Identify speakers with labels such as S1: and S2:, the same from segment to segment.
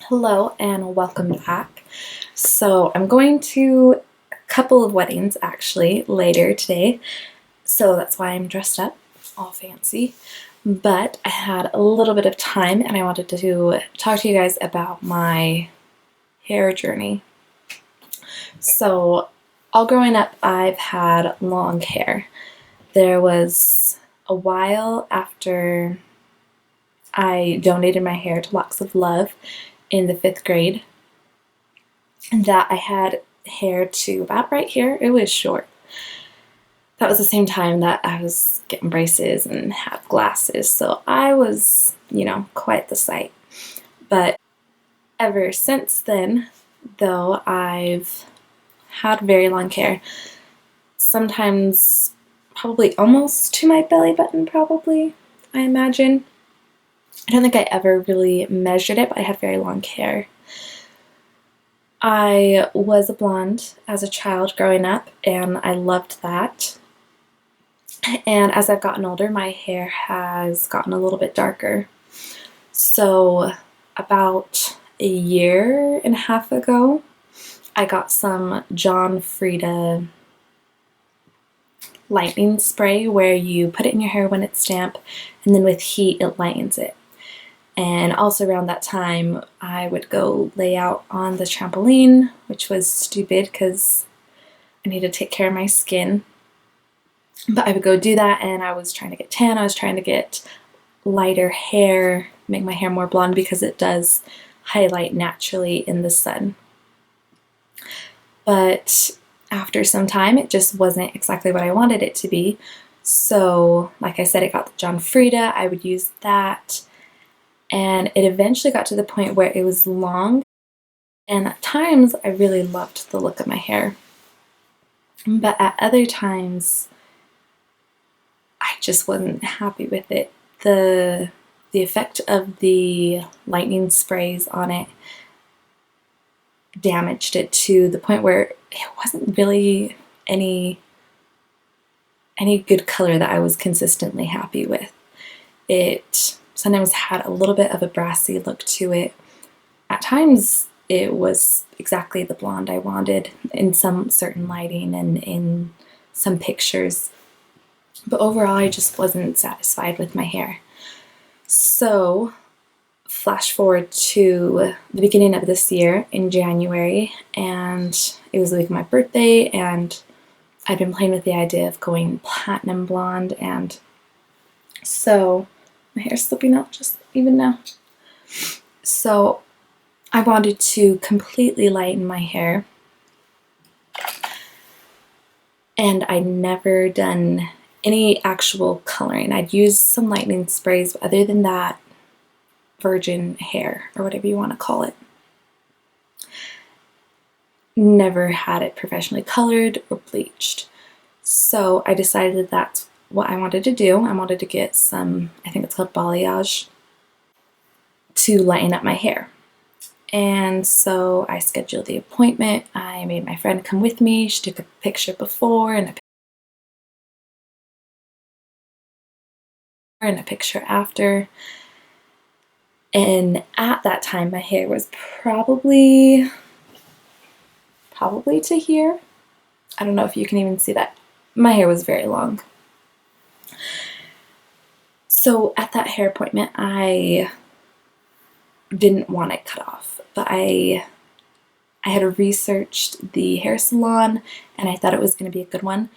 S1: Hello and welcome back. So I'm going to a couple of weddings actually later today, so that's why I'm dressed up all fancy. But I had a little bit of time and I wanted to talk to you guys about my hair journey. So all growing up I've had long hair. There was a while after I donated my hair to Locks of Love in the 5th grade that I had hair to about right here. It was short. That was the same time that I was getting braces and had glasses, so I was, quite the sight. But ever since then, though, I've had very long hair. Sometimes probably almost to my belly button, probably, I imagine. I don't think I ever really measured it, but I had very long hair. I was a blonde as a child growing up, and I loved that. And as I've gotten older, my hair has gotten a little bit darker. So about a year and a half ago, I got some John Frieda lightening spray where you put it in your hair when it's damp, and then with heat it lightens it. And also around that time, I would go lay out on the trampoline, which was stupid because I need to take care of my skin. But I would go do that, and I was trying to get tan. I was trying to get lighter hair, make my hair more blonde because it does highlight naturally in the sun. But after some time, it just wasn't exactly what I wanted it to be. So, like I said, it got the John Frieda. I would use that. And it eventually got to the point where it was long, and at times I really loved the look of my hair. But at other times, I just wasn't happy with it. The effect of the lightning sprays on it damaged it to the point where it wasn't really any good color that I was consistently happy with. It sometimes had a little bit of a brassy look to it. At times it was exactly the blonde I wanted in some certain lighting and in some pictures. But overall I just wasn't satisfied with my hair. So flash forward to the beginning of this year in January, and it was the week of my birthday, and I'd been playing with the idea of going platinum blonde, and so my hair's slipping out just even now. So I wanted to completely lighten my hair, and I'd never done any actual coloring. I'd used some lightening sprays, but other than that, virgin hair, or whatever you want to call it. Never had it professionally colored or bleached. So I decided that that's what I wanted to do. I wanted to get some, I think it's called balayage, to lighten up my hair. And so I scheduled the appointment. I made my friend come with me. She took a picture before and a picture after. And at that time, my hair was probably to here. I don't know if you can even see that. My hair was very long. So at that hair appointment, I didn't want it cut off, but I had researched the hair salon and I thought it was going to be a good one.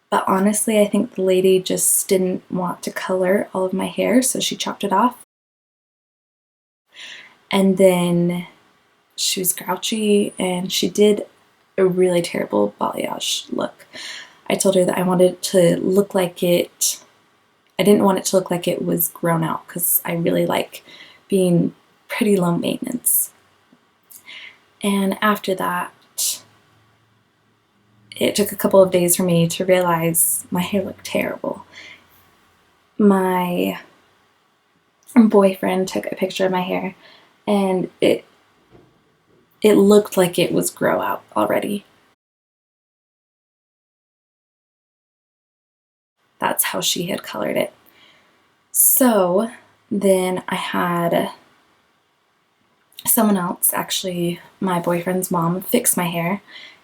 S1: But honestly, I think the lady just didn't want to color all of my hair, so she chopped it off. And then she was grouchy and she did a really terrible balayage look. I told her that I wanted it to look like it, I didn't want it to look like it was grown out because I really like being pretty low maintenance. And after that, it took a couple of days for me to realize my hair looked terrible. My boyfriend took a picture of my hair and it looked like it was grow out already. That's how she had colored it. So then I had someone else, actually my boyfriend's mom, fixed my hair,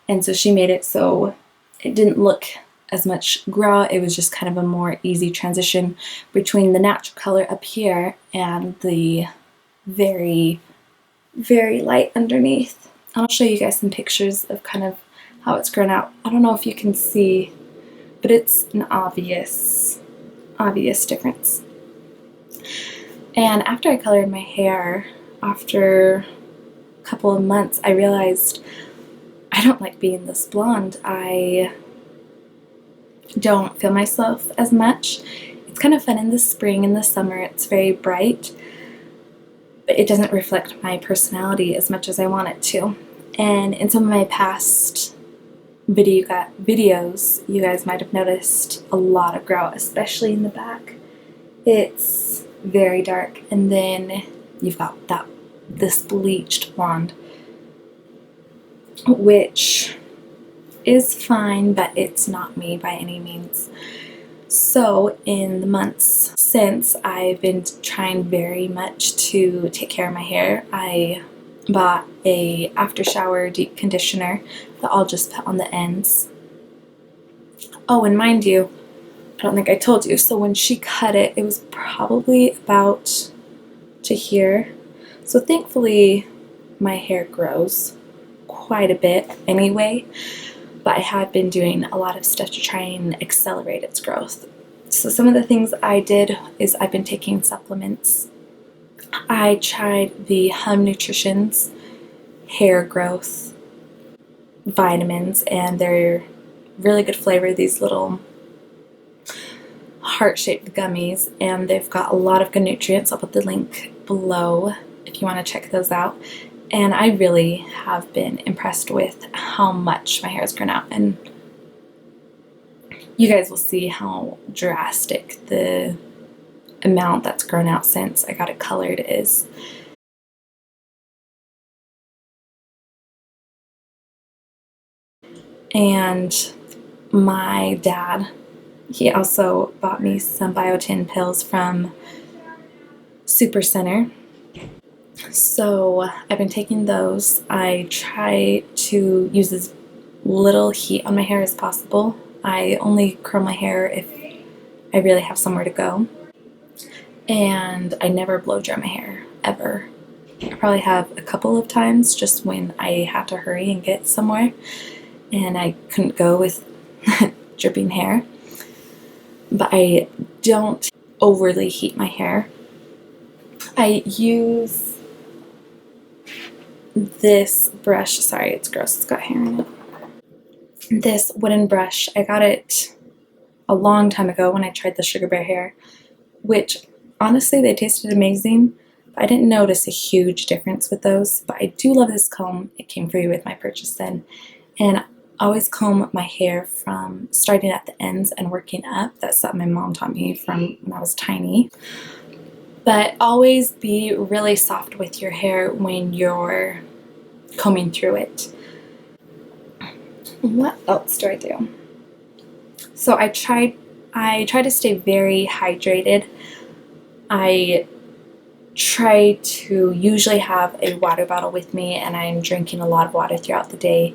S1: and so she made it so it didn't look as much gras. It was just kind of a more easy transition between the natural color up here and the very, very light underneath. I'll show you guys some pictures of kind of how it's grown out. I don't know if you can see, but it's an obvious difference. And after I colored my hair, after a couple of months, I realized I don't like being this blonde. I don't feel myself as much. It's kind of fun in the spring and the summer. It's very bright, but it doesn't reflect my personality as much as I want it to. And in some of my past videos, you guys might have noticed a lot of grout, especially in the back. It's very dark, and then you've got this bleached blonde, which is fine, but it's not me by any means. So in the months since, I've been trying very much to take care of my hair. I bought a after shower deep conditioner that I'll just put on the ends. Oh, and mind you, I don't think I told you, so when she cut it, it was probably about to here. So thankfully my hair grows quite a bit anyway, but I have been doing a lot of stuff to try and accelerate its growth. So some of the things I did is I've been taking supplements. I tried the Hum Nutrition's hair growth vitamins, and they're really good flavor, these little heart-shaped gummies, and they've got a lot of good nutrients. I'll put the link below if you want to check those out. And I really have been impressed with how much my hair has grown out, and you guys will see how drastic the amount that's grown out since I got it colored is. And my dad, he also bought me some biotin pills from Super Center. So I've been taking those. I try to use as little heat on my hair as possible. I only curl my hair if I really have somewhere to go. And I never blow dry my hair, ever. I probably have a couple of times just when I had to hurry and get somewhere and I couldn't go with dripping hair. But I don't overly heat my hair. I use this brush. Sorry, it's gross. It's got hair in it. This wooden brush. I got it a long time ago when I tried the Sugar Bear hair, which honestly they tasted amazing. I didn't notice a huge difference with those, but I do love this comb. It came free with my purchase then. And I always comb my hair from starting at the ends and working up. That's something my mom taught me from when I was tiny. But always be really soft with your hair when you're combing through it. What else do I do? So I try to stay very hydrated. I try to usually have a water bottle with me, and I'm drinking a lot of water throughout the day.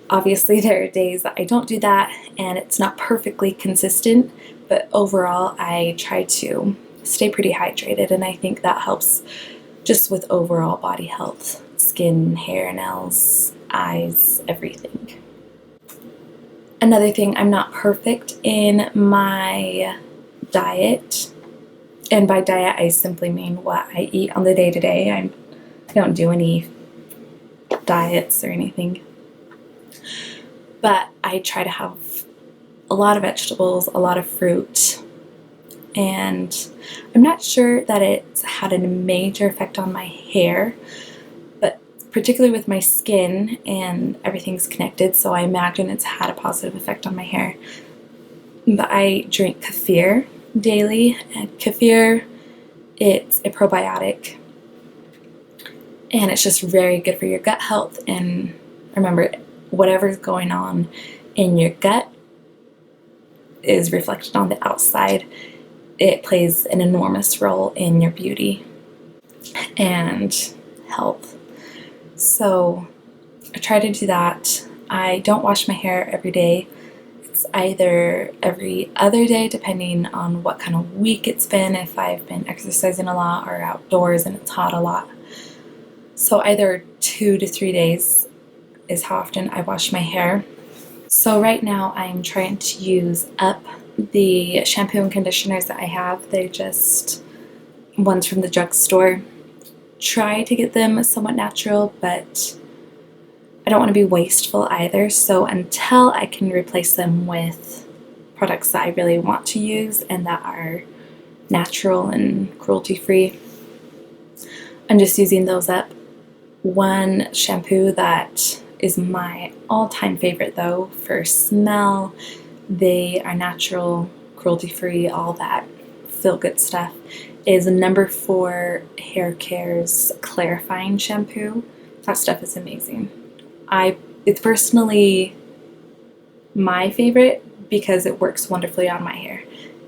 S1: Obviously there are days that I don't do that and it's not perfectly consistent, but overall I try to stay pretty hydrated, and I think that helps just with overall body health, skin, hair, nails, eyes, everything. Another thing, I'm not perfect in my diet, and by diet I simply mean what I eat on the day-to-day. I don't do any diets or anything, but I try to have a lot of vegetables, a lot of fruit, and I'm not sure that it's had a major effect on my hair, but particularly with my skin, and everything's connected, so I imagine it's had a positive effect on my hair. But I drink kefir daily, and kefir, it's a probiotic, and it's just very good for your gut health. And remember, whatever's going on in your gut is reflected on the outside. It plays an enormous role in your beauty and health. So I try to do that. I don't wash my hair every day. It's either every other day, depending on what kind of week it's been, if I've been exercising a lot or outdoors and it's hot a lot. So either 2 to 3 days is how often I wash my hair. So right now I'm trying to use up the shampoo and conditioners that I have. They're just ones from the drugstore. Try to get them somewhat natural, but I don't want to be wasteful either. So until I can replace them with products that I really want to use and that are natural and cruelty-free, I'm just using those up. One shampoo that is my all-time favorite though for smell, they are natural, cruelty-free, all that feel-good stuff, is number 4 Hair Care's clarifying shampoo. That stuff is amazing. It's personally my favorite because it works wonderfully on my hair.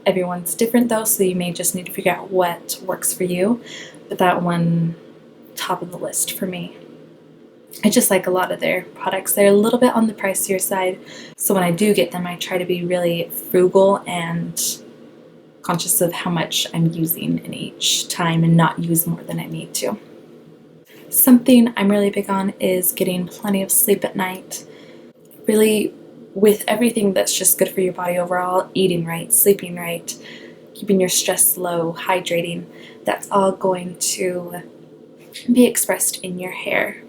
S1: Everyone's different though, so you may just need to figure out what works for you, but that one, top of the list for me. I just like a lot of their products. They're a little bit on the pricier side, so when I do get them, I try to be really frugal and conscious of how much I'm using in each time and not use more than I need to. Something I'm really big on is getting plenty of sleep at night. Really, with everything that's just good for your body overall, eating right, sleeping right, keeping your stress low, hydrating, that's all going to be expressed in your hair.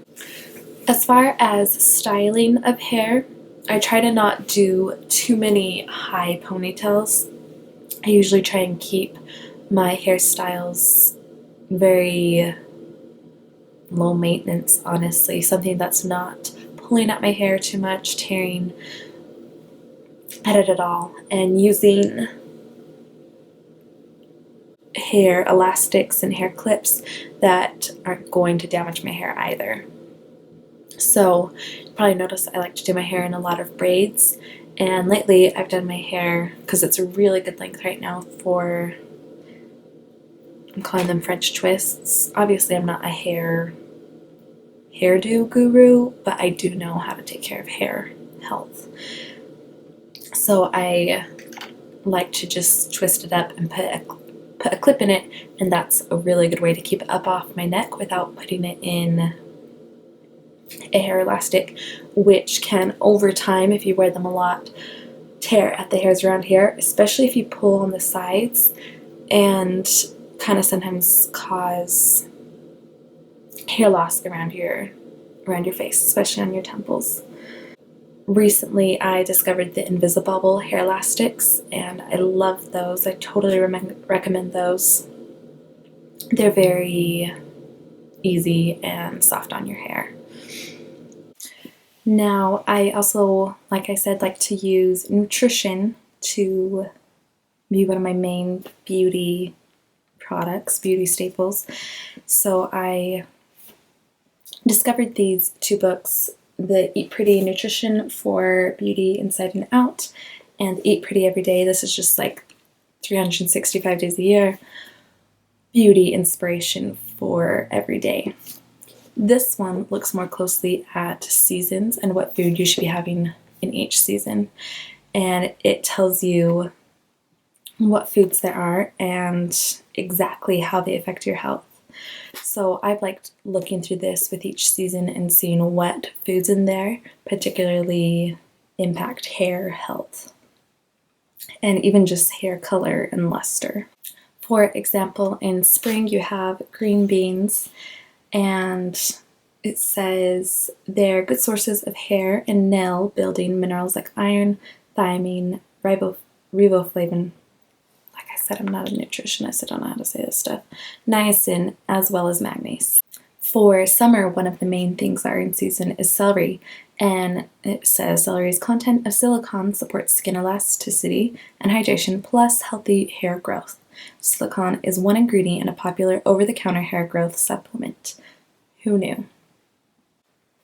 S1: As far as styling of hair, I try to not do too many high ponytails. I usually try and keep my hairstyles very low maintenance, honestly. Something that's not pulling at my hair too much, tearing at it at all, and using hair elastics and hair clips that aren't going to damage my hair either. So you probably notice I like to do my hair in a lot of braids, and lately I've done my hair, because it's a really good length right now, for, I'm calling them French twists. Obviously I'm not a hairdo guru, but I do know how to take care of hair health. So I like to just twist it up and put a clip in it, and that's a really good way to keep it up off my neck without putting it in a hair elastic, which can, over time, if you wear them a lot, tear at the hairs around here, especially if you pull on the sides, and kind of sometimes cause hair loss around your face, especially on your temples. Recently, I discovered the Invisibobble hair elastics, and I love those. I totally recommend those. They're very easy and soft on your hair. Now, I also, like I said, like to use nutrition to be one of my main beauty products, beauty staples. So I discovered these 2 books, the Eat Pretty Nutrition for Beauty Inside and Out, and Eat Pretty Every Day. This is just like 365 days a year, beauty inspiration for every day. This one looks more closely at seasons and what food you should be having in each season, and it tells you what foods there are and exactly how they affect your health. So I've liked looking through this with each season and seeing what foods in there particularly impact hair health and even just hair color and luster. For example, in spring you have green beans, and it says they're good sources of hair and nail building minerals like iron, thiamine, riboflavin. Like I said, I'm not a nutritionist, I don't know how to say this stuff. Niacin, as well as manganese. For summer, one of the main things that are in season is celery, and it says celery's content of silicon supports skin elasticity and hydration, plus healthy hair growth. Silicon is one ingredient in a popular over-the-counter hair growth supplement. Who knew?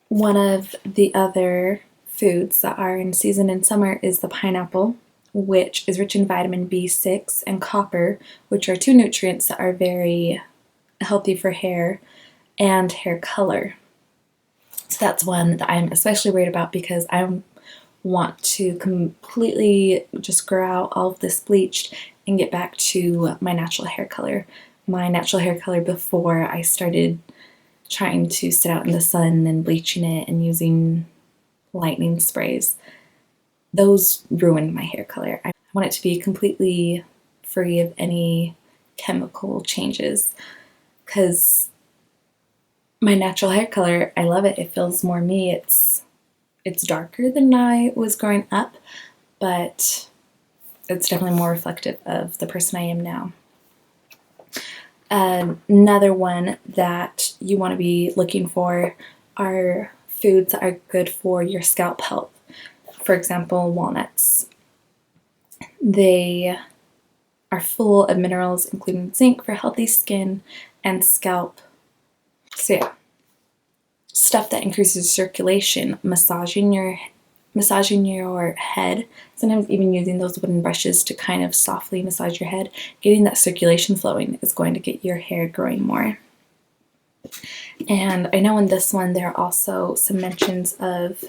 S1: One of the other foods that are in season in summer is the pineapple, which is rich in vitamin B6 and copper, which are 2 nutrients that are very healthy for hair and hair color. that's one that I'm especially worried about because I want to completely just grow out all of this bleached and get back to my natural hair color. My natural hair color before I started trying to sit out in the sun and bleaching it and using lightning sprays. Those ruined my hair color. I want it to be completely free of any chemical changes because my natural hair color, I love it. It feels more me. It's darker than I was growing up, but it's definitely more reflective of the person I am now. Another one that you want to be looking for are foods that are good for your scalp health. For example, walnuts. They are full of minerals, including zinc for healthy skin and scalp. So yeah, stuff that increases circulation, massaging your head, sometimes even using those wooden brushes to kind of softly massage your head. Getting that circulation flowing is going to get your hair growing more. And I know in this one there are also some mentions of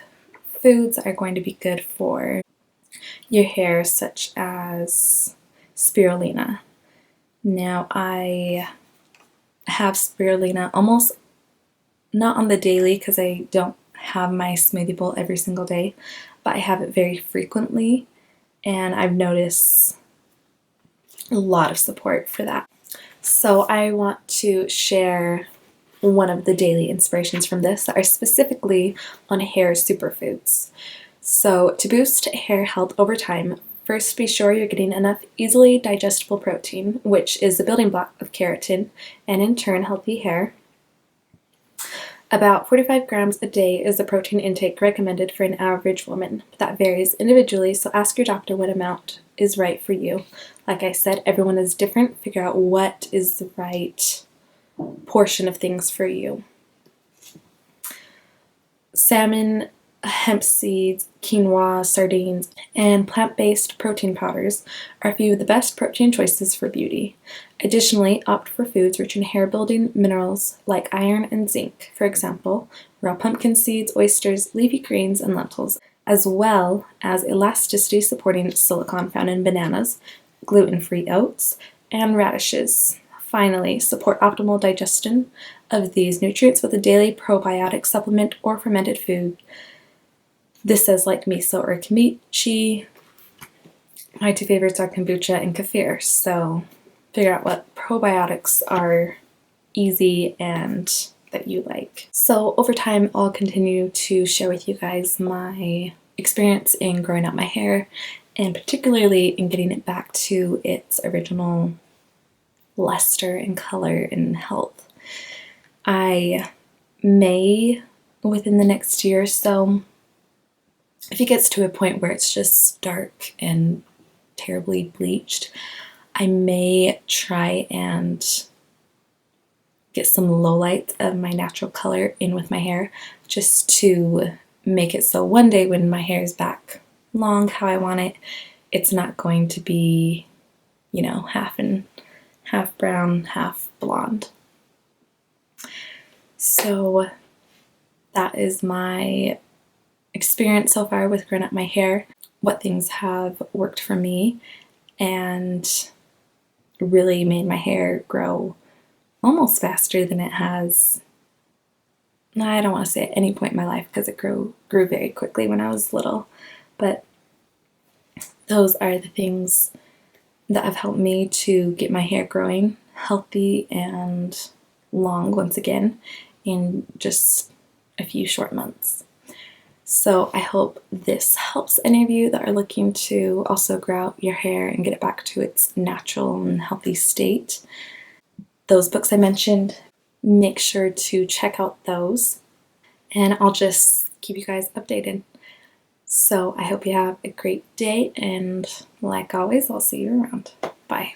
S1: foods that are going to be good for your hair, such as spirulina. Now I have spirulina almost not on the daily because I don't have my smoothie bowl every single day, but I have it very frequently, and I've noticed a lot of support for that. So I want to share one of the daily inspirations from this that are specifically on hair superfoods. So to boost hair health over time, first be sure you're getting enough easily digestible protein, which is the building block of keratin and in turn healthy hair. About 45 grams a day is the protein intake recommended for an average woman. That varies individually, so ask your doctor what amount is right for you. Like I said, everyone is different. Figure out what is the right portion of things for you. Salmon, hemp seeds, quinoa, sardines, and plant-based protein powders are a few of the best protein choices for beauty. Additionally, opt for foods rich in hair-building minerals like iron and zinc, for example, raw pumpkin seeds, oysters, leafy greens, and lentils, as well as elasticity-supporting silicon found in bananas, gluten-free oats, and radishes. Finally, support optimal digestion of these nutrients with a daily probiotic supplement or fermented food. This says like miso or kimchi. My two favorites are kombucha and kefir, so figure out what probiotics are easy and that you like. So over time, I'll continue to share with you guys my experience in growing out my hair, and particularly in getting it back to its original luster and color and health. I may, within the next year or so, if it gets to a point where it's just dark and terribly bleached, I may try and get some lowlights of my natural color in with my hair, just to make it so one day when my hair is back long how I want it, it's not going to be, you know, half brown, half blonde. So that is my experience so far with growing up my hair, what things have worked for me, and really made my hair grow almost faster than it has. I don't want to say at any point in my life because it grew very quickly when I was little, but those are the things that have helped me to get my hair growing healthy and long once again in just a few short months. So I hope this helps any of you that are looking to also grow out your hair and get it back to its natural and healthy state. Those books I mentioned, make sure to check out those, and I'll just keep you guys updated. So I hope you have a great day, and like always, I'll see you around. Bye.